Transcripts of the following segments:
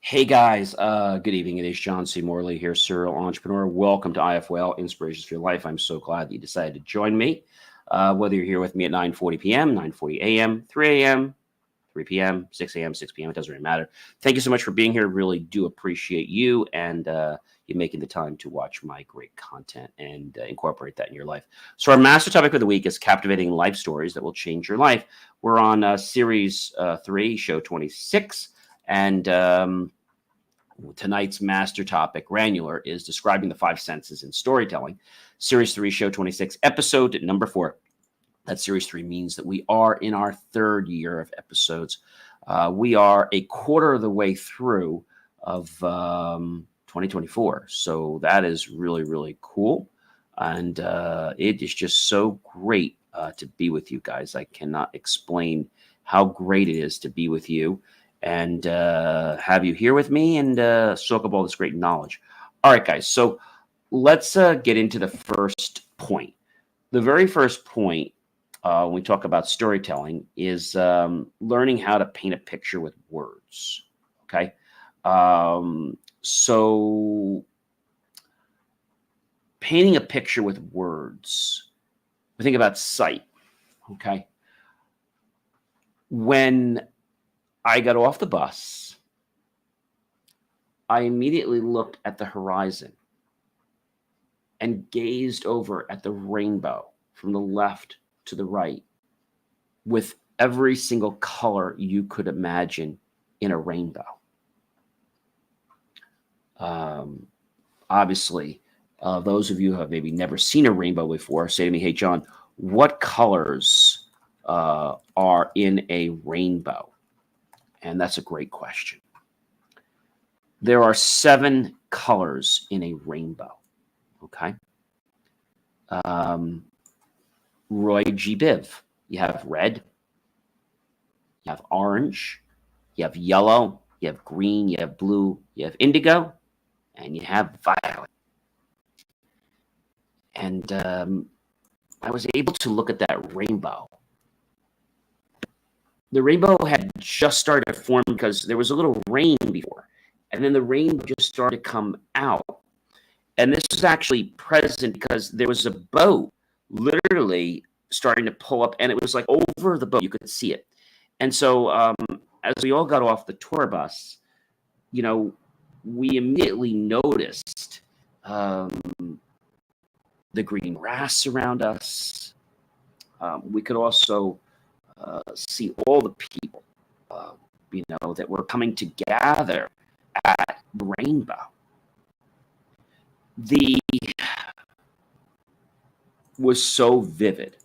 Hey guys, good evening. It is John C. Morley here, serial entrepreneur. Welcome to IFL Inspirations for Your Life. I'm so glad that you decided to join me. Whether you're here with me at 9:40 p.m., 9:40 a.m., 3 a.m., 3 p.m., 6 a.m., 6 p.m., it doesn't really matter. Thank you so much for being here. Really do appreciate you and you making the time to watch my great content and incorporate that in your life. So our master topic of the week is captivating life stories that will change your life. We're on series 3, show 26. And tonight's master topic, granular, is describing the 5 senses in storytelling. Series 3, show 26, episode number 4. That series 3 means that we are in our 3rd year of episodes. We are a quarter of the way through of 2024. So that is really, really cool. And it is just so great to be with you guys. I cannot explain how great it is to be with you and have you here with me and soak up all this great knowledge. All right, guys. So let's get into the first point. The very first point when we talk about storytelling is learning how to paint a picture with words. Okay. So painting a picture with words, we think about sight. Okay. When I got off the bus, I immediately looked at the horizon and gazed over at the rainbow from the left to the right with every single color you could imagine in a rainbow. Obviously, those of you who have maybe never seen a rainbow before say to me, hey, John, what colors are in a rainbow? And that's a great question. There are 7 colors in a rainbow. Okay. Roy G. Biv. You have red, you have orange, you have yellow, you have green, you have blue, you have indigo, and you have violet. And I was able to look at that rainbow. The rainbow had just started to form because there was a little rain before. And then the rainbow just started to come out. And this was actually present because there was a boat literally starting to pull up. And it was like over the boat. You could see it. And so as we all got off the tour bus, you know, we immediately noticed the green grass around us. We could also see all the people, that were coming to gather at the rainbow. The was so vivid,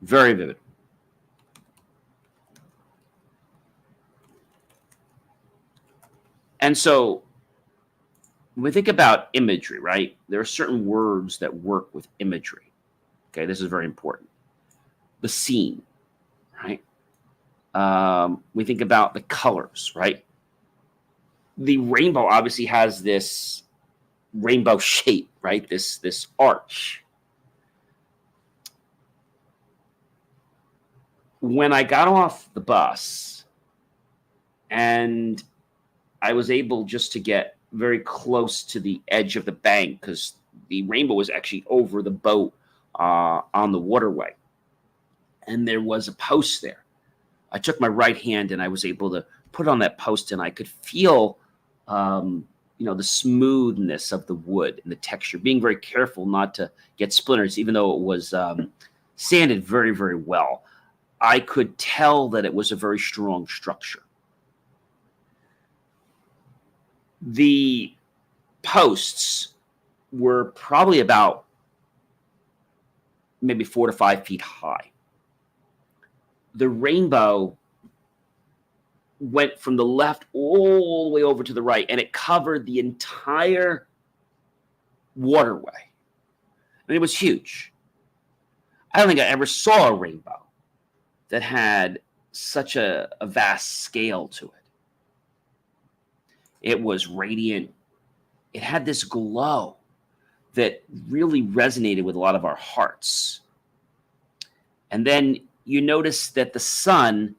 very vivid. And so when we think about imagery, right, there are certain words that work with imagery. Okay, this is very important. The scene, right? We think about the colors, right? The rainbow obviously has this rainbow shape, right? This arch. When I got off the bus and I was able just to get very close to the edge of the bank because the rainbow was actually over the boat on the waterway. And there was a post there. I took my right hand and I was able to put on that post and I could feel, the smoothness of the wood and the texture, being very careful not to get splinters, even though it was sanded very, very well. I could tell that it was a very strong structure. The posts were probably about maybe 4 to 5 feet high. The rainbow went from the left all the way over to the right, and it covered the entire waterway. And it was huge. I don't think I ever saw a rainbow that had such a vast scale to it. It was radiant. It had this glow that really resonated with a lot of our hearts. And then you notice that the sun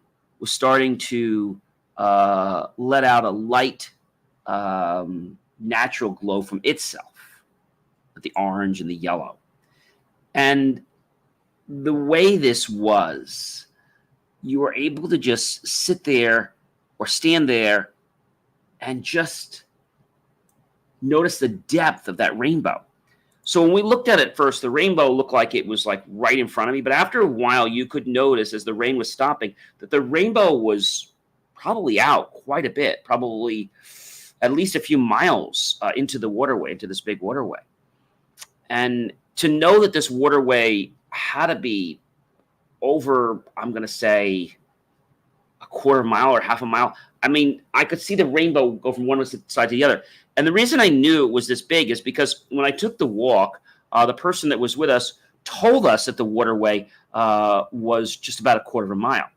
was starting to let out a light, natural glow from itself, with the orange and the yellow. And the way this was, you were able to just sit there or stand there and just notice the depth of that rainbow. So when we looked at it first, the rainbow looked like it was like right in front of me. But after a while, you could notice as the rain was stopping that the rainbow was probably out quite a bit, probably at least a few miles into the waterway, into this big waterway. And to know that this waterway had to be over, I'm going to say, a quarter mile or half a mile. I mean, I could see the rainbow go from one side to the other. And the reason I knew it was this big is because when I took the walk, the person that was with us told us that the waterway was just about a quarter of a mile.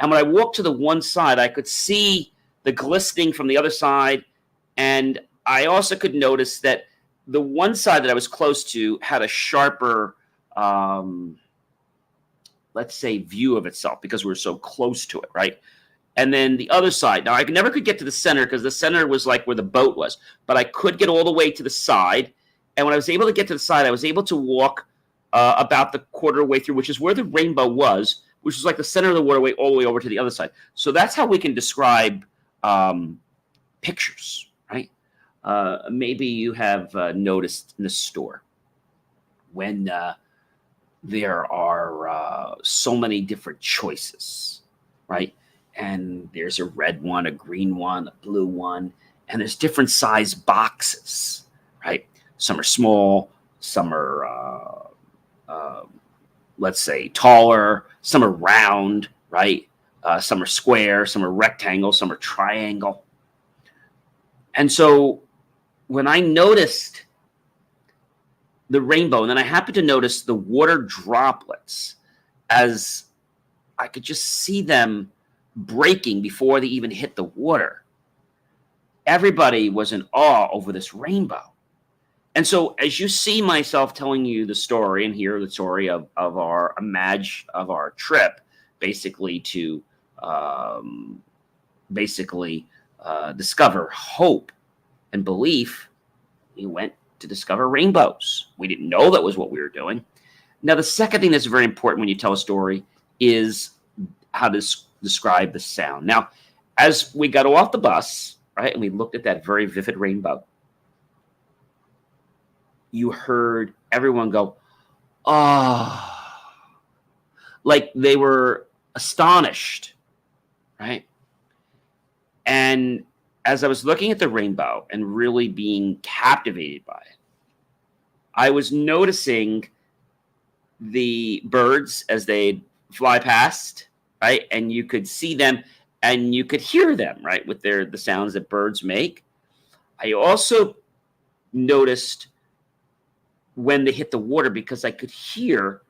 And when I walked to the one side, I could see the glistening from the other side. And I also could notice that the one side that I was close to had a sharper, let's say, view of itself because we were so close to it, right? And then the other side. Now, I never could get to the center because the center was like where the boat was. But I could get all the way to the side. And when I was able to get to the side, I was able to walk about the quarter way through, which is where the rainbow was, which was like the center of the waterway all the way over to the other side. So that's how we can describe pictures, right? Maybe you have noticed in the store when there are so many different choices, right? And there's a red one, a green one, a blue one, and there's different size boxes, right? Some are small, some are, let's say, taller, some are round, right? Some are square, some are rectangle, some are triangle. And so when I noticed the rainbow, and then I happened to notice the water droplets as I could just see them breaking before they even hit the water. Everybody was in awe over this rainbow. And so as you see myself telling you the story and hear the story of our trip, basically to discover hope and belief, we went to discover rainbows. We didn't know that was what we were doing. Now, the second thing that's very important when you tell a story is how to describe the sound. Now, as we got off the bus, right, and we looked at that very vivid rainbow, you heard everyone go, "Oh," like they were astonished, right? And as I was looking at the rainbow and really being captivated by it, I was noticing the birds as they fly past, right? And you could see them and you could hear them, right, with the sounds that birds make. I also noticed when they hit the water because I could hear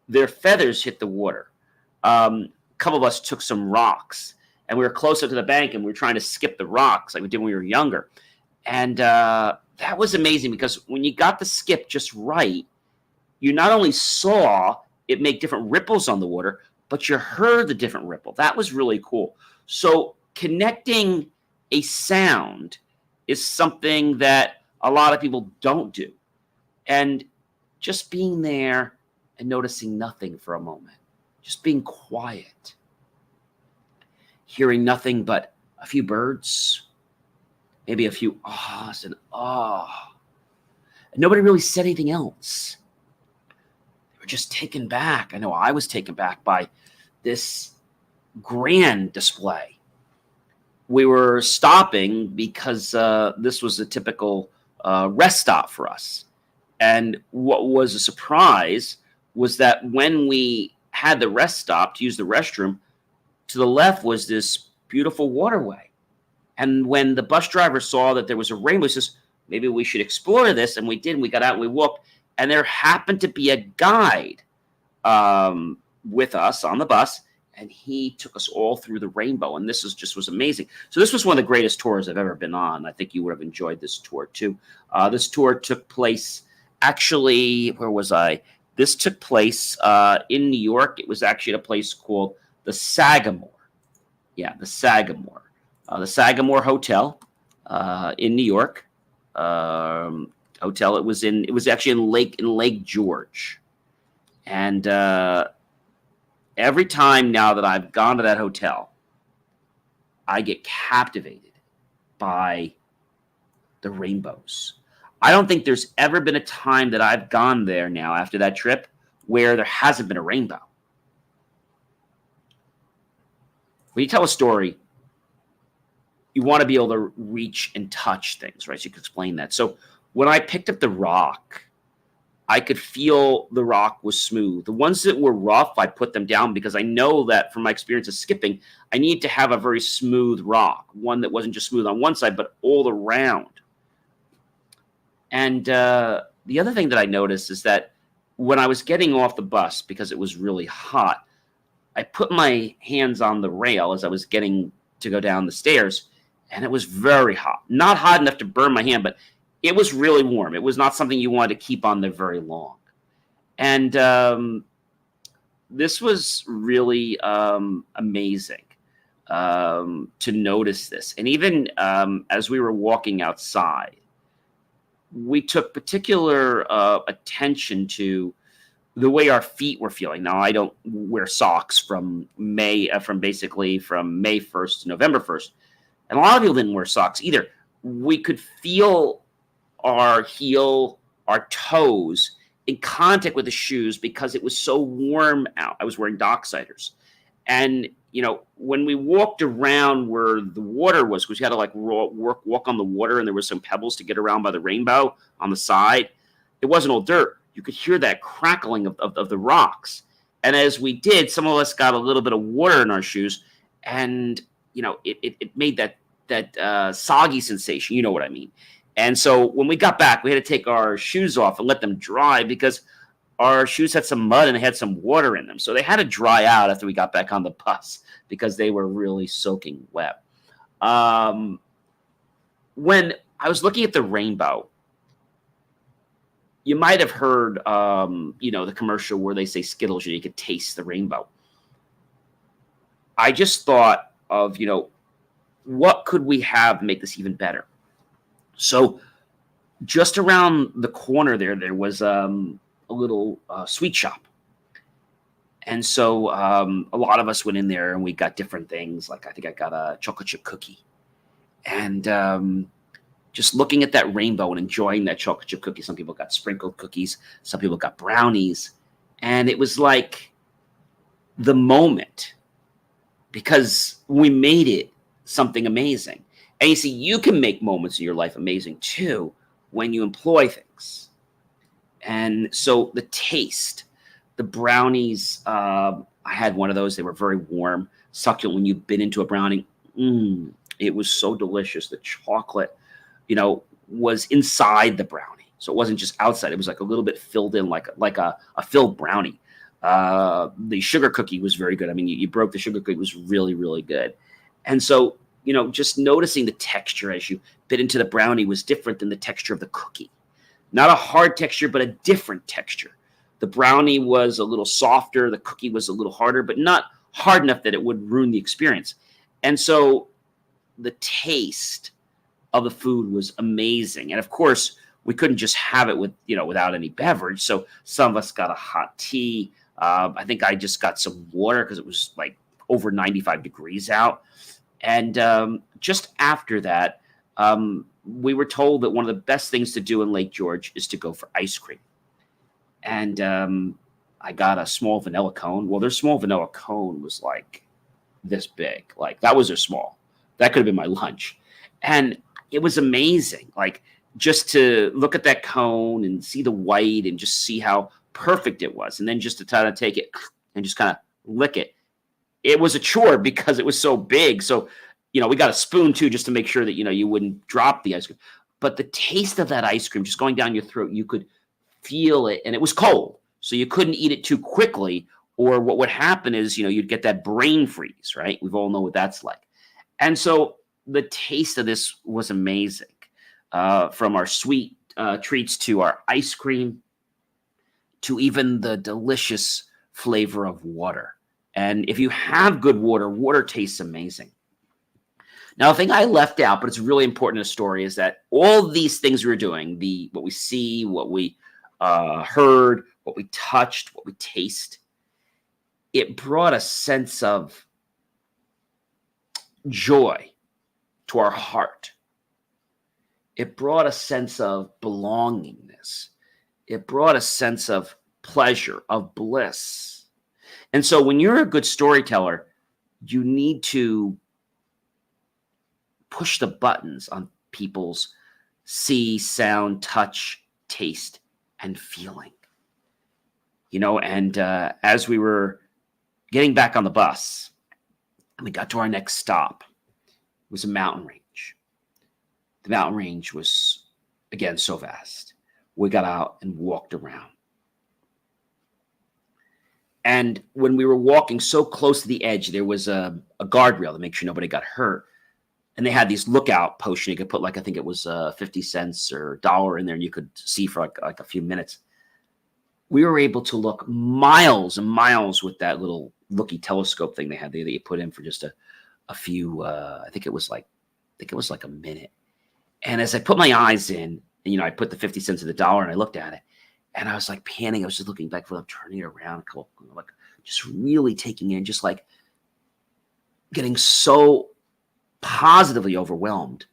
their feathers hit the water. A couple of us took some rocks and we were closer to the bank and we were trying to skip the rocks like we did when we were younger. And that was amazing because when you got the skip just right, you not only saw it make different ripples on the water, but you heard the different ripple. That was really cool. So connecting a sound is something that a lot of people don't do. And just being there and noticing nothing for a moment, just being quiet, hearing nothing but a few birds, maybe a few ahs and ah. And nobody really said anything else. They were just taken back. I know I was taken back by this grand display. We were stopping because this was a typical rest stop for us. And what was a surprise was that when we had the rest stop to use the restroom, to the left was this beautiful waterway. And when the bus driver saw that there was a rainbow, he says, maybe we should explore this. And we did. And we got out and we walked. And there happened to be a guide with us on the bus. And he took us all through the rainbow. And this was amazing. So this was one of the greatest tours I've ever been on. I think you would have enjoyed this tour too. This tour took place, actually, where was I? This took place in New York. It was actually at a place called the Sagamore. Yeah, the Sagamore. The Sagamore Hotel in New York. Hotel. It was actually in Lake George. And every time now that I've gone to that hotel, I get captivated by the rainbows. I don't think there's ever been a time that I've gone there now after that trip where there hasn't been a rainbow. When you tell a story, you want to be able to reach and touch things, right? So you can explain that. So when I picked up the rock, I could feel the rock was smooth. The ones that were rough, I put them down because I know that from my experience of skipping, I need to have a very smooth rock, one that wasn't just smooth on one side, but all around. And the other thing that I noticed is that when I was getting off the bus, because it was really hot, I put my hands on the rail as I was getting to go down the stairs, and it was very hot. Not hot enough to burn my hand, but it was really warm. It was not something you wanted to keep on there very long. And this was really amazing to notice this. And even as we were walking outside, we took particular attention to the way our feet were feeling. Now, I don't wear socks from May 1st to November 1st. And a lot of people didn't wear socks either. We could feel our heel, our toes in contact with the shoes because it was so warm out. I was wearing Docksiders. And, when we walked around where the water was, because we had to walk on the water, and there was some pebbles to get around by the rainbow on the side. It wasn't all dirt. You could hear that crackling of the rocks. And as we did, some of us got a little bit of water in our shoes, and, it made that soggy sensation. You know what I mean? And so when we got back, we had to take our shoes off and let them dry because our shoes had some mud and they had some water in them. So they had to dry out after we got back on the bus because they were really soaking wet. When I was looking at the rainbow, you might have heard, the commercial where they say Skittles and you could taste the rainbow. I just thought of, what could we have to make this even better? So just around the corner there was a little sweet shop. And so a lot of us went in there and we got different things. Like I think I got a chocolate chip cookie. And just looking at that rainbow and enjoying that chocolate chip cookie. Some people got sprinkled cookies. Some people got brownies. And it was like the moment because we made it something amazing. And you see, you can make moments in your life amazing too when you employ things. And so the taste, the brownies, I had one of those. They were very warm, succulent. When you bit into a brownie, it was so delicious. The chocolate, was inside the brownie. So it wasn't just outside. It was like a little bit filled in, like a filled brownie. The sugar cookie was very good. I mean, you broke the sugar cookie. It was really, really good. And so, just noticing the texture as you bit into the brownie was different than the texture of the cookie. Not a hard texture, but a different texture. The brownie was a little softer. The cookie was a little harder, but not hard enough that it would ruin the experience. And so the taste of the food was amazing. And of course, we couldn't just have it without any beverage. So some of us got a hot tea. I think I just got some water because it was like over 95 degrees out. And just after that, we were told that one of the best things to do in Lake George is to go for ice cream. And I got a small vanilla cone. Well, their small vanilla cone was like this big. Like that was their small. That could have been my lunch. And it was amazing. Like just to look at that cone and see the white and just see how perfect it was. And then just to try to take it and just kind of lick it. It was a chore because it was so big. So, we got a spoon too, just to make sure that, you wouldn't drop the ice cream. But the taste of that ice cream just going down your throat, you could feel it. And it was cold. So you couldn't eat it too quickly. Or what would happen is, you'd get that brain freeze, right? We all know what that's like. And so the taste of this was amazing. From our sweet treats to our ice cream to even the delicious flavor of water. And if you have good water, water tastes amazing. Now, the thing I left out, but it's really important in a story, is that all these things we were doing, what we see, what we heard, what we touched, what we taste, it brought a sense of joy to our heart. It brought a sense of belongingness. It brought a sense of pleasure, of bliss. And so when you're a good storyteller, you need to push the buttons on people's see, sound, touch, taste, and feeling. And as we were getting back on the bus, and we got to our next stop, it was a mountain range. The mountain range was, again, so vast. We got out and walked around. And when we were walking so close to the edge, there was a guardrail to make sure nobody got hurt. And they had these lookout posts. You could put I think it was 50 cents or $1 in there, and you could see for like a few minutes. We were able to look miles and miles with that little looky telescope thing they had there that you put in for just a few, I think it was like a minute. And as I put my eyes in, and, I put the 50 cents of the $1 and I looked at it, and I was like panning. I was just looking back for them, turning it around, like just really taking in, just like getting so positively overwhelmed.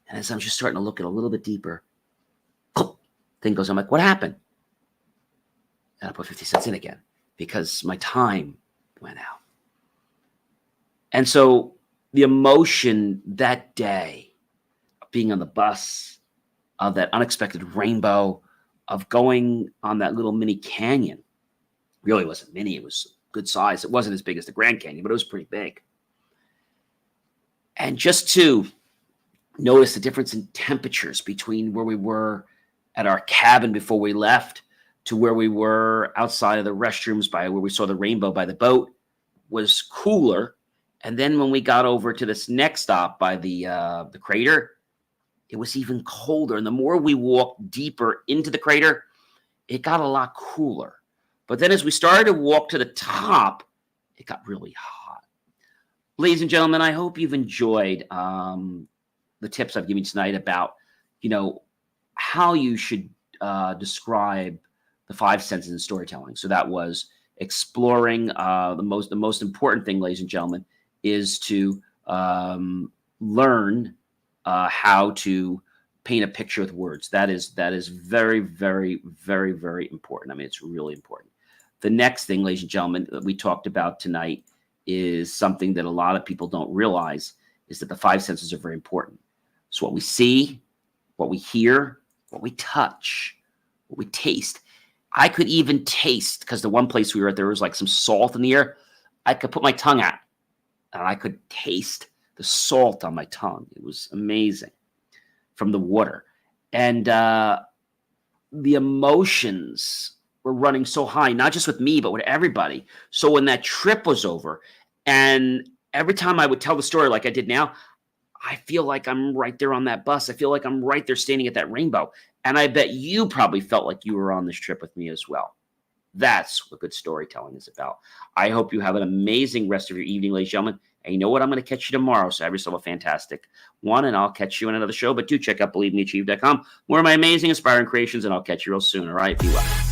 And as I'm just starting to look at a little bit deeper, thing goes, I'm like, what happened? And I put 50 cents in again because my time went out. And so the emotion that day of being on the bus, of that unexpected rainbow, of going on that little mini canyon, really wasn't mini, it was good size. It wasn't as big as the Grand Canyon, but it was pretty big. And just to notice the difference in temperatures between where we were at our cabin before we left to where we were outside of the restrooms by where we saw the rainbow by the boat was cooler. And then when we got over to this next stop by the crater, it was even colder. And the more we walked deeper into the crater, it got a lot cooler. But then as we started to walk to the top, it got really hot. Ladies and gentlemen, I hope you've enjoyed the tips I've given you tonight about, how you should describe the 5 senses in storytelling. So that was exploring the most important thing, ladies and gentlemen, is to learn how to paint a picture with words. That is very, very, very, very important. I mean, it's really important. The next thing, ladies and gentlemen, that we talked about tonight is something that a lot of people don't realize, is that the 5 senses are very important. So what we see, what we hear, what we touch, what we taste. I could even taste, because the one place we were at, there was like some salt in the air. I could put my tongue out and I could taste the salt on my tongue. It was amazing from the water. And the emotions were running so high, not just with me, but with everybody. So when that trip was over, and every time I would tell the story like I did now, I feel like I'm right there on that bus. I feel like I'm right there standing at that rainbow. And I bet you probably felt like you were on this trip with me as well. That's what good storytelling is about. I hope you have an amazing rest of your evening, ladies and gentlemen. And you know what? I'm going to catch you tomorrow. So have yourself a fantastic one, and I'll catch you in another show. But do check out BelieveMeAchieve.com. More of my amazing, inspiring creations, and I'll catch you real soon. All right? Be well.